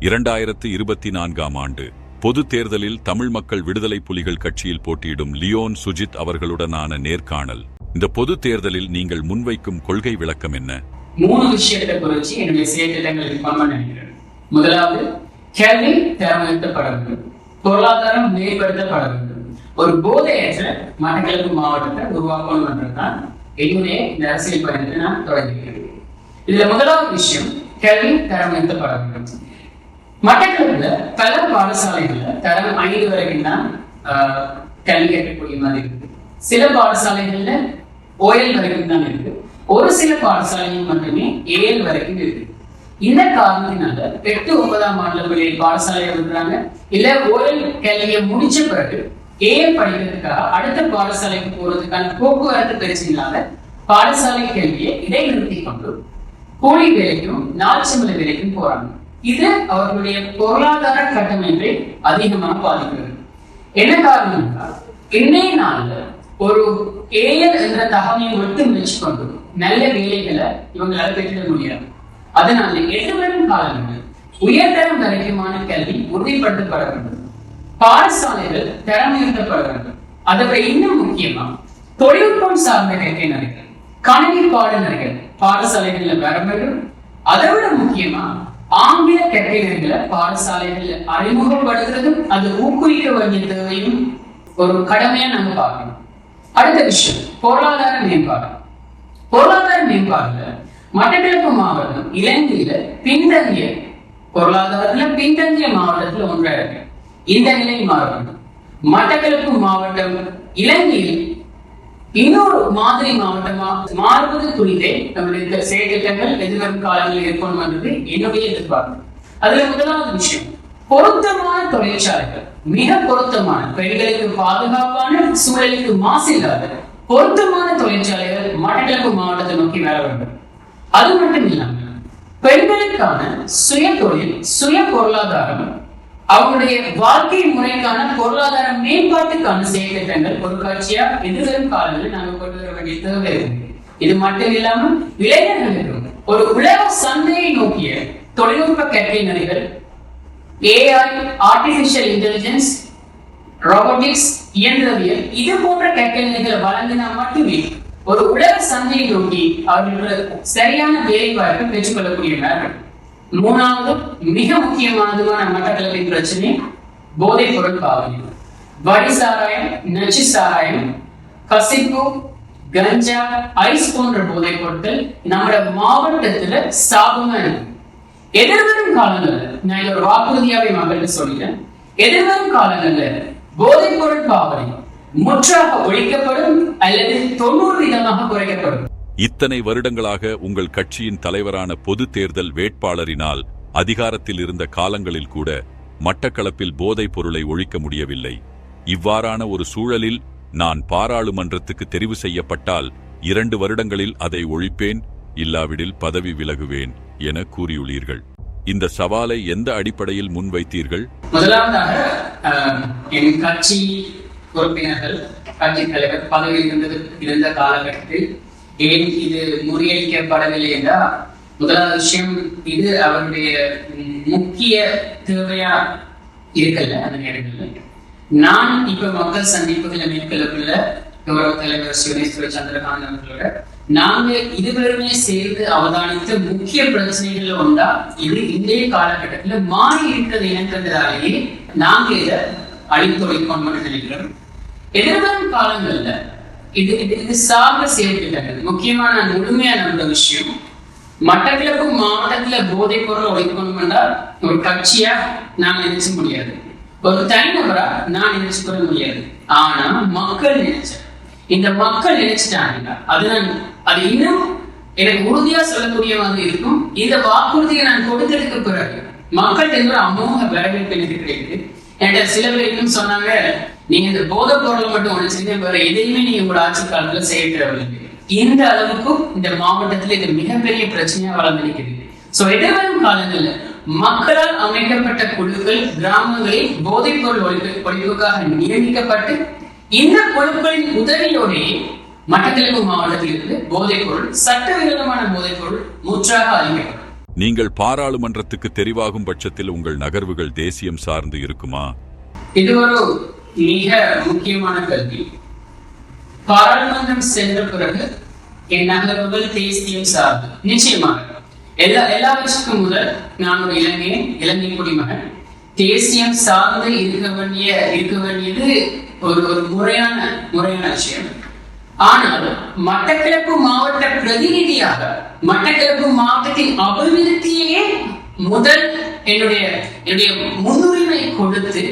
2024 ஆண்டு பொது தேர்தலில் தமிழ் மக்கள் விடுதலை புலிகள் கட்சியில் போட்டியிடும் லியோன் சுஜித் அவர்களுடனான நேர்காணல். இந்த பொது தேர்தலில் நீங்கள் முன்வைக்கும் கொள்கை விளக்கம் என்ன? 3 விஷயத்தை குறித்து என்னுடைய செயல்திட்டங்கள் நினைக்கிறேன். முதலாவது, கல்வி திறமைப்படுத்தப்பட வேண்டும், பொருளாதாரம் மேம்படுத்தப்பட வேண்டும், ஒரு போதையற்ற மட்டக்களப்பு மாவட்டத்தை உருவாக்கணும் என்றுதான் என்னுடைய இந்த அரசியல் பயணத்தை நான் தொடங்குகிறேன். இதுல முதலாவது விஷயம், கல்வி திறமைப்படுத்தப்பட வேண்டும். மட்டக்களப்புல பல பாடசாலைகள்ல தரம் 5 வரைக்கும் தான் கல்வி கற்கக்கூடிய மாதிரி இருக்கு. சில பாடசாலைகள்ல OL வரைக்கும் தான் இருக்கு. ஒரு சில பாடசாலைகள் மட்டுமே AL வரைக்கும் இருக்கு. இந்த காரணத்தினால 8, 9ஆம் ஆண்டுல பிள்ளைகள் பாடசாலைகள் இருக்கிறாங்க. இல்ல OL கல்வியை முடிச்ச பிறகு AL படிக்கிறதுக்காக அடுத்த பாடசாலைக்கு போறதுக்கான போக்குவரத்து பிரச்சனைனால பாடசாலை கல்வியை இடைநிறுத்தி கொண்டு கூலி வேலைக்கும் நாட்சம்பள வேலைக்கும் போறாங்க. இது அவர்களுடைய பொருளாதார கட்டமைப்பை அதிகமாக பாதிக்கிறது. என்ன காரணம் என்றால், இன்றைய நாள்ல ஒரு AL என்ற தகவலை மட்டும் வச்சுக்கொண்டு நல்ல வேலைகளை இவங்களால பெற்றிட முடியாது. அதனால எதிர்வரும் காலங்களில் உயர்தரம் வரைக்குமான கல்வி உறுதிப்படுத்தப்பட வேண்டும், பாடசாலைகள் திறமையுறுத்தப்பட வேண்டும். அதை இன்னும் முக்கியமா தொழில்நுட்பம் சார்ந்த கற்கையினர்கள், கணினி பாடநர்கள் பாடசாலைகள்ல வர வேண்டும். அதை விட முக்கியமா ஆங்கில கற்கைகளை பாடசாலைகள் அறிமுகப்படுத்துறதும் அது ஊக்குவிக்க வேண்டிய தேவையும் ஒரு கடமையா நம்ம பார்க்கணும். அடுத்த விஷயம், பொருளாதார மேம்பாடு. பொருளாதார மேம்பாடுல மட்டக்களப்பு மாவட்டம் இலங்கையில பின்தங்கிய பொருளாதாரத்துல பின்தங்கிய மாவட்டத்துல ஒன்றா இருக்கு. இந்த நிலை மாற வேண்டும். மட்டக்களப்பு மாவட்டம் இலங்கையில் இன்னொரு மாதிரி மாவட்டமா மாறுவது குறித்தே நம்முடைய செயல்திட்டங்கள் எதிர்வரும் காலங்களில் இருக்கணும் என்றது என்னுடைய எதிர்பார்ப்பு. அதுல முதலாவது விஷயம், பொருத்தமான தொழிற்சாலைகள், மிக பொருத்தமான பெண்களுக்கு பாதுகாப்பான சூழலுக்கு மாசு இல்லாத பொருத்தமான தொழிற்சாலைகள் மட்டக்களப்பு மாவட்டத்தை நோக்கி வர வேண்டும். அது மட்டும் இல்லாம பெண்களுக்கான சுய தொழில், சுய பொருளாதாரம், அவங்களுடைய வாழ்க்கை முறைக்கான பொருளாதார மேம்பாட்டுக்கான செயல்திட்டங்கள் ஒரு காட்சியா எதிர்வரும் காலங்களில் நாங்கள் கொண்டு வர வேண்டிய தேவை இருக்கு. இது மட்டும் இல்லாமல் இளைஞர்களுக்கு ஒரு உலக சந்தையை நோக்கிய தொழில்நுட்ப கற்கை நிலைகள், AI, ஆர்டிபிஷியல் இன்டெலிஜென்ஸ், ரோபோட்டிக்ஸ், இயந்திரவியல், இது போன்ற கற்கை நிலைகளை வழங்கினா மட்டுமே ஒரு உலக சந்தையை நோக்கி அவர்களுக்கு சரியான வேலை வாய்ப்பை பெற்றுக்கொள்ளக்கூடியவர்கள். 3வது மிக முக்கியமானதுமான மட்டக்களப்பின் பிரச்சனை போதைப் பொருள் பாவனை. வடி சாராயம், நச்சு சாராயம், கசிப்பு, கஞ்சா, ஐஸ் போன்ற போதைப் பொருட்கள் நம்முடைய மாவட்டத்துல சாபமா இருக்கு. எதிர்வரும் காலங்கள்ல நான் ஒரு வாக்குறுதியாவே மக்களுக்கு சொல்லிட்டேன். எதிர்வரும் காலங்கள்ல போதைப் பொருள் பாவனை முற்றாக ஒழிக்கப்படும் அல்லது 90% குறைக்கப்படும். இத்தனை வருடங்களாக உங்கள் கட்சியின் தலைவரான பொது தேர்தல் வேட்பாளரினால் அதிகாரத்தில் இருந்த காலங்களில் கூட மட்டக்களப்பில் போதைப் பொருளை ஒழிக்க முடியவில்லை. இவ்வாறான ஒரு சூழலில் நான் பாராளுமன்றத்துக்கு தெரிவு செய்யப்பட்டால் 2 வருடங்களில் அதை ஒழிப்பேன், இல்லாவிடில் பதவி விலகுவேன் என கூறியுள்ளீர்கள். இந்த சவாலை எந்த அடிப்படையில் முன்வைத்தீர்கள்? முதலாவதாக என் கட்சி உறுப்பினர்கள், கட்சி தலைவர் பதவியில் இருந்த காலகட்டத்தில் ஏன் இது முறியடிக்கப்படவில்லை என்றால், முதலாவது விஷயம், இது அவருடைய முக்கிய தேவையா இருக்கல. அந்த நேரங்களில் நான் இப்ப மக்கள் சந்திப்புகளை மேற்கொள்ளக்குள்ள கௌரவ தலைவர் சிவனேஸ்வர சந்திரகாந்த் அவர்களோட நாங்க இதுவரையுமே சேர்ந்து அவதானித்த முக்கிய பிரச்சனைகள் ஒன்றா இது இன்றைய காலகட்டத்துல மாறி இருக்கிறது இனங்கிறதாலேயே நாங்க இதை அழித்தொழிக்கணும் நினைக்கிறோம். எதிர்வரும் காலங்கள்ல இது சார்ந்த செயல்திட்டங்கள் முக்கியமான முழுமையா நம்ப விஷயம், மட்டக்களப்பு மாவட்டத்துல போதைப் பொருள் ஒழிக்கணும் என்றால் ஒரு கட்சியா நான் நினைச்ச முடியாது, ஒரு தனிநபரா நான் நினைச்சுக்கொள்ள முடியாது. ஆனா மக்கள் நினைச்ச, இந்த மக்கள் நினைச்சிட்டாங்க. அது இன்னும் எனக்கு உறுதியா சொல்லக்கூடிய மாதிரி இருக்கும். இந்த வாக்குறுதியை நான் கொடுத்ததுக்கு பிறகு மக்கள் ஒரு அமோக வரவேற்பு எனக்கு கிடைக்குது. என்கிட்ட சில பேர் இன்னும் சொன்னாங்க, நீங்க இந்த போதை பொருளை மட்டும் ஒண்ணு செஞ்ச வேற எதையுமே நீங்க உங்களோட ஆட்சி காலத்துல செய்யறவில்லை. இந்த அளவுக்கு இந்த மாவட்டத்துல இது மிகப்பெரிய பிரச்சனையா வளர்ந்திருக்கிறது. சோ எதிர்வரும் காலங்கள்ல மக்களால் அமைக்கப்பட்ட குழுக்கள் கிராமங்களில் போதைப் பொருள் ஒழிப்புக்காக நியமிக்கப்பட்டு இந்த குழுக்களின் உதவியோடையே மட்டக்களப்பு மாவட்டத்தில் இருந்து போதைப் பொருள், சட்டவிரோதமான போதைப் பொருள் முற்றாக அழிக்கப்படும். நீங்கள் பாராளுமன்றத்துக்கு தெரிவாகும் பட்சத்தில் உங்கள் நகர்வுகள் தேசியம் சார்ந்து இருக்குமா? இது ஒரு மிக முக்கியமான கேள்வி. பாராளுமன்றம் சென்ற பிறகு என் நகர்வுகள் தேசியம் சார்ந்து நிச்சயமாக எல்லாவற்றுக்கும் முதல் நான் ஒரு இலங்கை குடிமகன். தேசியம் சார்ந்து இருக்க வேண்டியது ஒரு முறையான விஷயம். ஆனால் மட்டக்களப்பு மாவட்ட பிரதிநிதியாக மட்டக்களப்பு மாவட்டத்தின் அபிவிருத்தியே முதல் என்னுடைய முன்னுரிமை கொடுத்து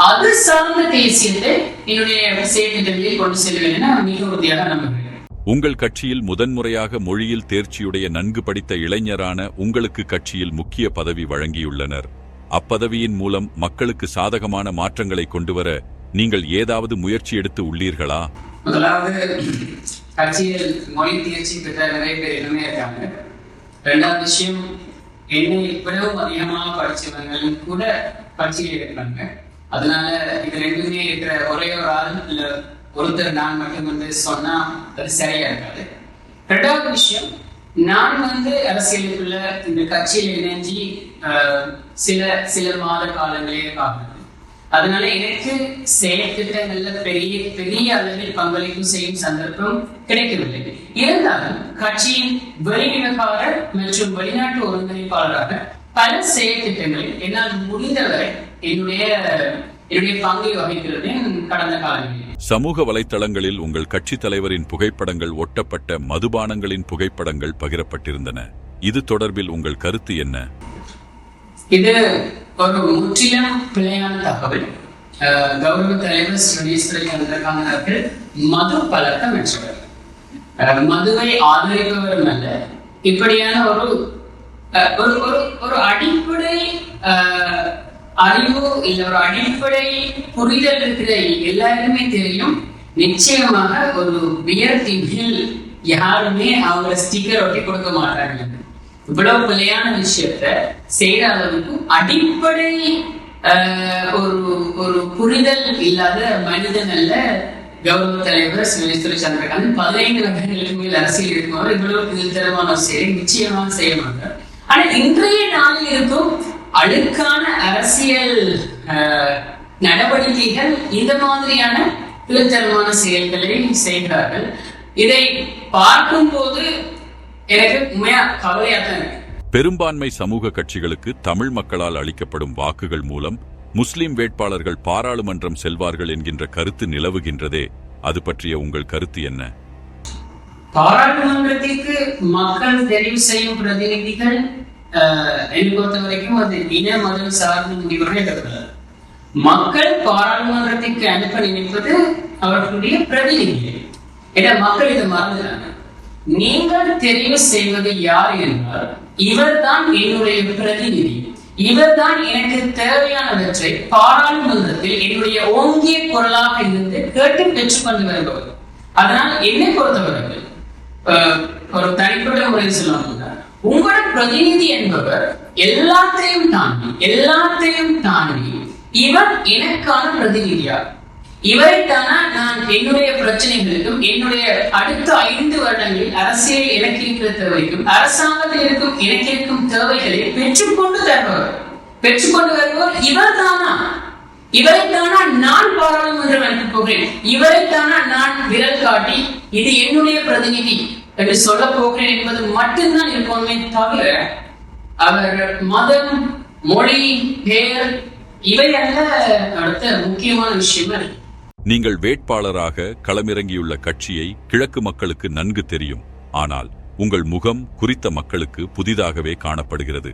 அது சார்ந்த தேசியத்தை என்னுடைய செயல்திட்டங்களில் கொண்டு செல்வேன் என மிக உறுதியாக நம்புகிறேன். உங்கள் கட்சியில் முதன்முறையாக மொழியில் தேர்ச்சியுடைய நன்கு படித்த இளைஞரான உங்களுக்கு கட்சியில் முக்கிய பதவி வழங்கியுள்ளனர். அப்பதவியின் மூலம் மக்களுக்கு சாதகமான மாற்றங்களை கொண்டுவர நீங்கள் ஏதாவது முயற்சி எடுத்து உள்ளீர்களா? முதலாவது, கட்சியில் மொழி தேர்ச்சி பெற்ற நிறைய பேர் இன்னுமே இருக்காங்க. இரண்டாவது விஷயம், என்னை இவ்வளவு அதிகமாக படிச்சவங்களும் கூட கட்சியில் இருக்கிறாங்க. அதனால இது ரெண்டுமே இருக்கிற ஒரே ஒரு ஆள் இல்ல ஒருத்தர் நான் மட்டும் சொன்னா அது சரியா இருக்காது. ரெண்டாவது விஷயம், நான் அரசியலுக்குள்ள இந்த கட்சியில் இணைஞ்சி சில மாத காலங்களே ஆகுது. அதனால எனக்கு செயற்திட்டங்கள்ல பெரிய அளவில் பங்களிப்பு செய்யும் சந்தர்ப்பம் கிடைக்கவில்லை. இருந்தாலும் கட்சியின் வெளிவிவகார மற்றும் வெளிநாட்டு ஒருங்கிணைப்பாளராக பல செயற்திட்டங்களில் என்னால் முடிந்தவரை என்னுடைய பங்கை வகிக்கிறது கடந்த காலங்களில். சமூக வலைத்தளங்களில் உங்கள் கட்சி தலைவரின் புகைப்படங்கள் ஒட்டப்பட்ட மதுபானங்களின் புகைப்படங்கள் பகிரப்பட்டிருந்தன. இது தொடர்பில் உங்கள் கருத்து என்ன? இது ஒரு முற்றிலும் பிழையான தகவல். கௌரவ தலைவர் ஸ்ரீஸ்வரி அவர்கள் மது பழக்கம் என்றவர், மதுவை ஆதரிப்பவரும் அல்ல. இப்படியான ஒரு அடிப்படை அறிவு இல்ல ஒரு அடிப்படை புரிதல் இருக்கிற எல்லாருமே தெரியும். நிச்சயமாக ஒரு பியர் டீமில் யாருமே அவங்க ஸ்டிக்கர் ஒட்டி கொடுக்க மாட்டாங்க. இவ்வளவு பிள்ளையான விஷயத்த செய்யற அளவுக்கு அடிப்படை ஒரு புரிதல் இல்லாத மனிதன் அல்ல கௌரவ தலைவர் சுரேஷ் சந்திரகாந்த். 15 வருடங்களுக்கு மேல் அரசியல் இருக்குமாறு இவ்வளவு கீழ்த்தரமான செயலை நிச்சயமாக செய்ய மாட்டார். ஆனா இன்றைய நாளில் இருக்கும் அழுக்கான அரசியல் நடவடிக்கைகள் இந்த மாதிரியான கீழ்த்தரமான செயல்களை செய்கிறார்கள். இதை பார்க்கும் போது எனக்கு உண்மையா கவலையாதான் இருக்கு. பெரும்பான்மை சமூக கட்சிகளுக்கு தமிழ் மக்களால் அளிக்கப்படும் வாக்குகள் மூலம் முஸ்லிம் வேட்பாளர்கள் பாராளுமன்றம் செல்வார்கள் என்கின்ற கருத்து நிலவுகின்றதே, அது பற்றிய உங்கள் கருத்து என்ன? பாராளுமன்றத்திற்கு மக்கள் தெரிவு செய்யும் பிரதிநிதிகள் என்னை பொறுத்த வரைக்கும் அது இன மதம் சார்ந்த முடிவுகளை எடுக்கிறார். மக்கள் பாராளுமன்றத்திற்கு அனுப்ப நினைப்பது அவர்களுடைய பிரதிநிதிகள். ஏன்னா மக்கள் இதை மறந்துறாங்க. நீங்கள் தெரிவு செய்வது யார் என்றால் இவர்தான் என்னுடைய பிரதிநிதி, இவர்தான் எனக்கு தேவையானவற்றை பாராளுமன்றத்தில் என்னுடைய ஓங்கிய குரலாக இருந்து கேட்டு பெற்றுக்கொண்டு வருபவர். அதனால் என்னை பொறுத்தவர்கள் ஒரு தனிப்பட்ட முறையில் சொல்லணும், உங்களோட பிரதிநிதி என்பவர் எல்லாத்தையும் தாண்டி இவர் எனக்கான பிரதிநிதியா, இவரைத்தானா நான் என்னுடைய பிரச்சனைகளுக்கும் என்னுடைய அடுத்த 5 வருடங்களில் அரசியல் எனக்கு இருக்கிற தேவைக்கும் அரசாங்கத்தில் இருக்கும் எனக்கு இருக்கும் தேவைகளை பெற்றுக்கொண்டு வருபவர் இவரைத்தானா நான் பாராளுமன்றம் அனுப்ப போகிறேன், இவரைத்தானா நான் விரல் காட்டி இது என்னுடைய பிரதிநிதி என்று சொல்ல போகிறேன் என்பது மட்டும்தான் இருக்கணுமே தவிர அவர் மதம், மொழி, பெயர் இவை அல்ல. அடுத்த முக்கியமான விஷயம், நீங்கள் வேட்பாளராக களமிறங்கியுள்ள கட்சியை கிழக்கு மக்களுக்கு நன்கு தெரியும். ஆனால் உங்கள் முகம் குறித்த மக்களுக்கு புதிதாகவே காணப்படுகிறது.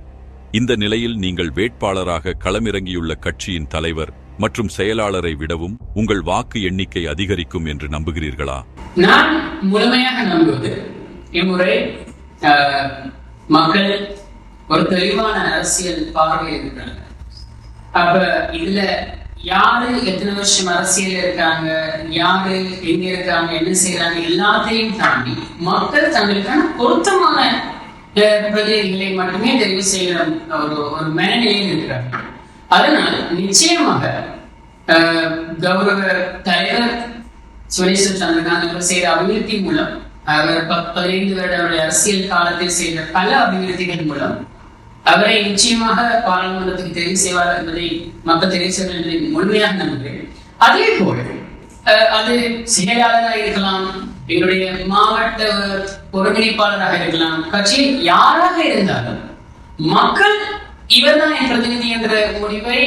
இந்த நிலையில் நீங்கள் வேட்பாளராக களமிறங்கியுள்ள கட்சியின் தலைவர் மற்றும் செயலாளரை விடவும் உங்கள் வாக்கு எண்ணிக்கை அதிகரிக்கும் என்று நம்புகிறீர்களா? நான் முழுமையாக நம்புவது இம்முறை மக்கள் ஒரு தெளிவான அரசியல் பார்வையில் இருக்கிறாங்க. அப்ப இதுல யாரு எத்தனை வருஷம் அரசியல் இருக்காங்க, யாரு எங்க இருக்காங்க, என்ன செய்யறாங்க எல்லாத்தையும் தாண்டி மக்கள் தங்களுக்கான பொருத்தமான பிரதிநிதிகளை மட்டுமே தெரிவு செய்கிற ஒரு மனநிலையில் இருக்கிறாங்க. அதனால் நிச்சயமாக கௌரவ தலைவர் சுரேஷ் சந்திரகாந்த் அவர் செய்த அபிவிருத்தி மூலம் அவர் 15 வருட அரசியல் காலத்தில் செய்த பல அபிவிருத்திகள் மூலம் அவரை நிச்சயமாக பாராளுமன்றத்துக்கு தெரிவு செய்வார் என்பதை மக்கள் தெரிவு செய்வார் என்பதை முழுமையாக நம்புகிறேன். அதே போல அது செயலாளராக இருக்கலாம், எங்களுடைய மாவட்ட ஒருங்கிணைப்பாளராக இருக்கலாம், கட்சியில் யாராக இருந்தாலும் மக்கள் இவர்தான் என் பிரதிநிதி என்ற முடிவை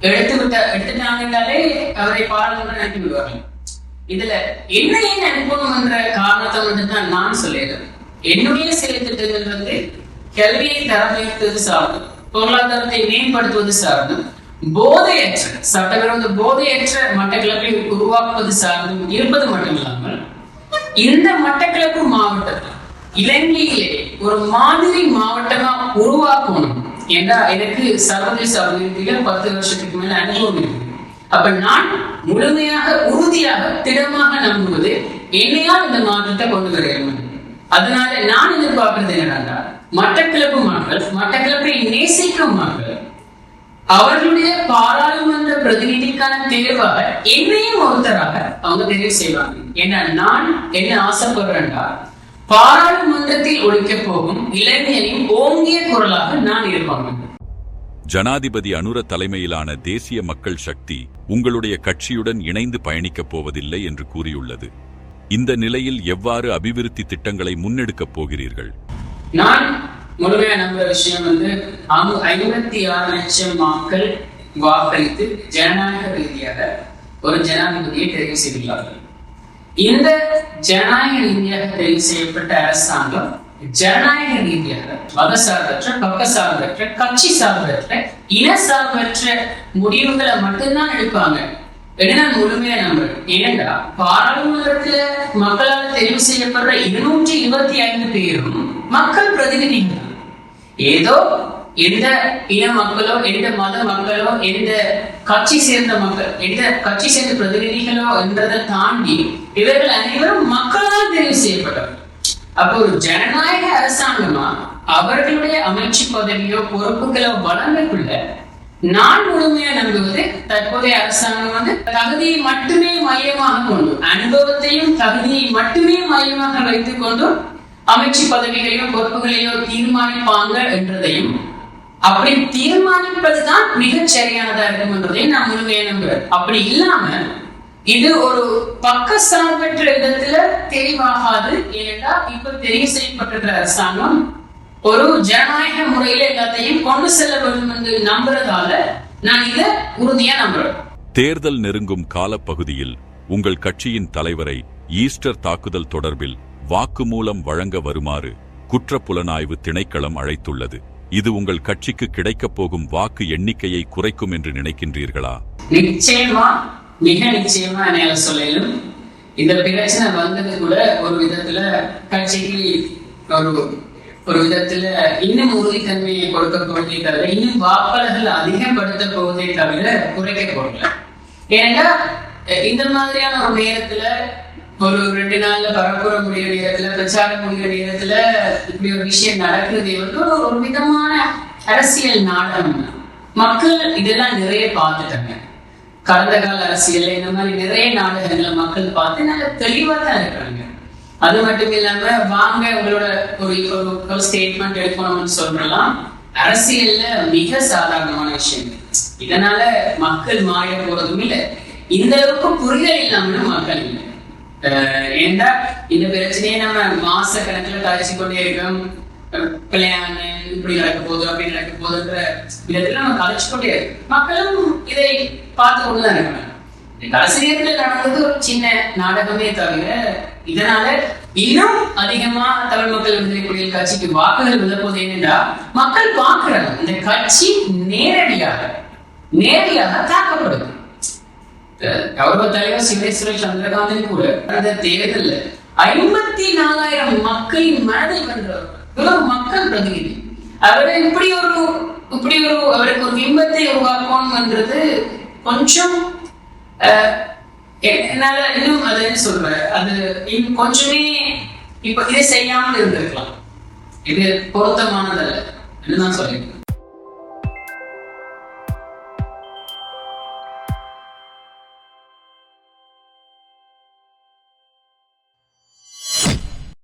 எடுத்துட்டாங்க என்றாலே அவரை பாராளுமன்றம் அனுப்பி விடுவார்கள். இதுல என்னையே அனுப்பணும் என்ற காரணத்தை மட்டும்தான் நான் சொல்லிடுறேன். என்னுடைய செயல் திட்டங்கள் கல்வியை தரம் உயர்த்துவது சார்ந்தும், பொருளாதாரத்தை மேம்படுத்துவது சார்ந்தும், போதையற்ற சட்டவிரோத போதையற்ற மட்டக்களப்பை உருவாக்குவது சார்ந்தும் இருப்பது மட்டுமில்லாமல், இந்த மட்டக்களப்பு மாவட்டத்தில் இலங்கையிலே ஒரு மாதிரி மாவட்டமா உருவாக்கணும் என்றா எனக்கு சர்வதேச அபிவிருத்தியில 10 வருஷத்துக்கு மேல அனுபவம் இருக்கு. அப்ப நான் முழுமையாக உறுதியாக திடமாக நம்புவது என்னையால் இந்த மாற்றத்தை கொண்டு வருகிறேன். அதனால நான் எதிர்பார்க்கிறது என்னன்னா, மட்டக்களப்பு மக்கள், மட்டக்களப்பை நேசிக்கும் மக்கள் அவர்களுடைய பாராளுமன்ற பிரதிநிதிக்கான தேர்வாக என்னையும் ஒருத்தராக அவங்க தெரிவு செய்வாங்க. ஏன்னா நான் என்ன ஆசைப்படுறேன்டா, பாராளுமன்றத்தில் ஒழிக்க போகும் இளைஞரின் ஓங்கிய குரலாக நான் இருப்பாங்க. ஜனாதிபதி அனுர தலைமையிலான தேசிய மக்கள் சக்தி உங்களுடைய கட்சியுடன் இணைந்து பயணிக்கப் போவதில்லை என்று கூறியுள்ளது. இந்த நிலையில் எவ்வாறு அபிவிருத்தி திட்டங்களை முன்னெடுக்கப் போகிறீர்கள்? நான் முழுமையா நம்புற விஷயம் 56 லட்சம் மக்கள் வாக்களித்து ஜனநாயக ரீதியாக ஒரு ஜனாதிபதியை தெரிவு செய்துள்ளார்கள். இந்த ஜனநாயக ரீதியாக தெரிவு செய்யப்பட்ட அரசாங்கம் ஜனநாயக ரீதியாக மதசார்பற்ற, பக்கசார்பற்ற, கட்சி சார்பற்ற, இன சார்பற்ற முடிவுகளை மட்டும்தான் எடுப்பாங்க. நான் முழுமையா நம்புறேன். ஏனென்றா பாராளுமன்றத்துல மக்களால் தெரிவு செய்யப்படுற 225 பேரும் மக்கள் பிரதிநிதிகள். ஏதோ எந்த இன மக்களோ, எந்த மத மக்களோ, எந்த கட்சி சேர்ந்த மக்கள், எந்த கட்சி சேர்ந்த பிரதிநிதிகளோ என்றதை தாண்டி இவர்கள் அனைவரும் மக்களால் தெரிவு செய்யப்பட்டவர். அப்போ ஒரு ஜனநாயக அரசாங்கமா அவர்களுடைய அமைச்சு பதவியோ பொறுப்புகளோ வழங்கக்குள்ள நான் முழுமையா நம்புவது தற்போதைய அரசாங்கம் தகுதியை மட்டுமே மையமாக கொண்டு, அனுபவத்தையும் தகுதியை மட்டுமே மையமாக வைத்துக் கொண்டு அமைச்சு பதவிகளையோ பொறுப்புகளையோ தீர்மானிப்பாங்க என்றதையும், அப்படி தீர்மானிப்பதுதான் மிகச் சரியானதா இருக்கும் என்றதையும் நான் முழுமையா நம்புறேன். அப்படி இல்லாம இது ஒரு பக்கசார்பற்ற விதத்துல தெரிவாகாது. ஏனென்றால் இப்ப தெரிவு செய்யப்பட்டிருக்கிற அரசாங்கம் ஒரு ஜனநாயக முறையில எல்லாத்தையும் கொண்டு செல்ல வேண்டும் என்று நம்புறதால நான் இதை உறுதியா நம்புறேன். தேர்தல் நெருங்கும் காலப்பகுதியில் உங்கள் கட்சியின் தலைவரை ஈஸ்டர் தாக்குதல் தொடர்பில் வாக்குமூலம் வழங்க வருமாறு குற்றப்புலனாய்வு திணைக்களம் அழைத்துள்ளது. இது உங்கள் கட்சிக்கு கிடைக்கப் போகும் வாக்கு எண்ணிக்கையை குறைக்கும் என்று நினைக்கின்றீர்களா? நிச்சயமா, மிக நிச்சயமா என்னால சொல்லலும். இந்த பிரச்சனை வந்தது கூட ஒரு விதத்துல கட்சிக்கு ஒரு விதத்துல இன்னும் உறுதித்தன்மையை கொடுக்க போவதே தவிர, இன்னும் வாக்காளர்கள் அதிகப்படுத்த போவதே தவிர குறைக்க போகல. ஏன்னா இந்த மாதிரியான ஒரு நேரத்துல, ஒரு 2 நாள்ல பரப்புற முடிய நேரத்துல, பிரச்சாரம் முடிகிற நேரத்துல இப்படி ஒரு விஷயம் நடக்குது ஒரு விதமான அரசியல் நாடகம். மக்கள் இதெல்லாம் நிறைய பார்த்துட்டாங்க. கடந்த கால அரசியல் இந்த மாதிரி நிறைய நாடகங்களை மக்கள் பார்த்து நல்ல தெளிவா தான் இருக்கிறாங்க. அது மட்டும் இல்லாம வாங்க உங்களோட ஒரு ஸ்டேட்மெண்ட் எடுக்கணும்னு சொல்லலாம். அரசியல்ல மிக சாதாரணமான விஷயம். இதனால மக்கள் மாற போறதும் இல்லை. இந்த அளவுக்கு புரிதல் இல்லாம மக்கள் இல்லை. ஏன்னா இந்த பிரச்சனையை நம்ம மாச கணக்குல கழிச்சு கொண்டே இருக்கோம். கல்யாணம் இப்படி நடக்க போகுது, அப்படி நடக்க போகுதுன்ற விதத்துல நம்ம கழிச்சு கொண்டே இருக்கோம். மக்களும் இதை பார்த்து கொண்டுதான் இருக்காங்க. கடைசி நேரத்தில் நடந்தது ஒரு சின்ன நாடகமே தவிர, இதனால இன்னும் அதிகமா தமிழ் மக்கள் விடுதலை புலிகள் கட்சிக்கு வாக்குகள் விழப்போது. என்னென்றா மக்கள் பார்க்கிறாங்க இந்த கட்சி நேரடியாக தாக்கப்படுது. கௌரவ தலைவர் சிவனேஸ்வரர் சந்திரகாந்தன் கூட அந்த தேர்தலில் 54,000 மக்களின் மனதை வென்றவர் மக்கள் பிரதிநிதி. அவரை இப்படி ஒரு அவருக்கு ஒரு பிம்பத்தை உருவாக்கணும் என்றது கொஞ்சம் என்னால இன்னும் அதை சொல்றேன். அது இன்னும் கொஞ்சமே இப்ப இதை செய்யாமல் இருந்திருக்கலாம். இது பொருத்தமானதல்ல என்று நான் சொல்லியிருக்கேன்.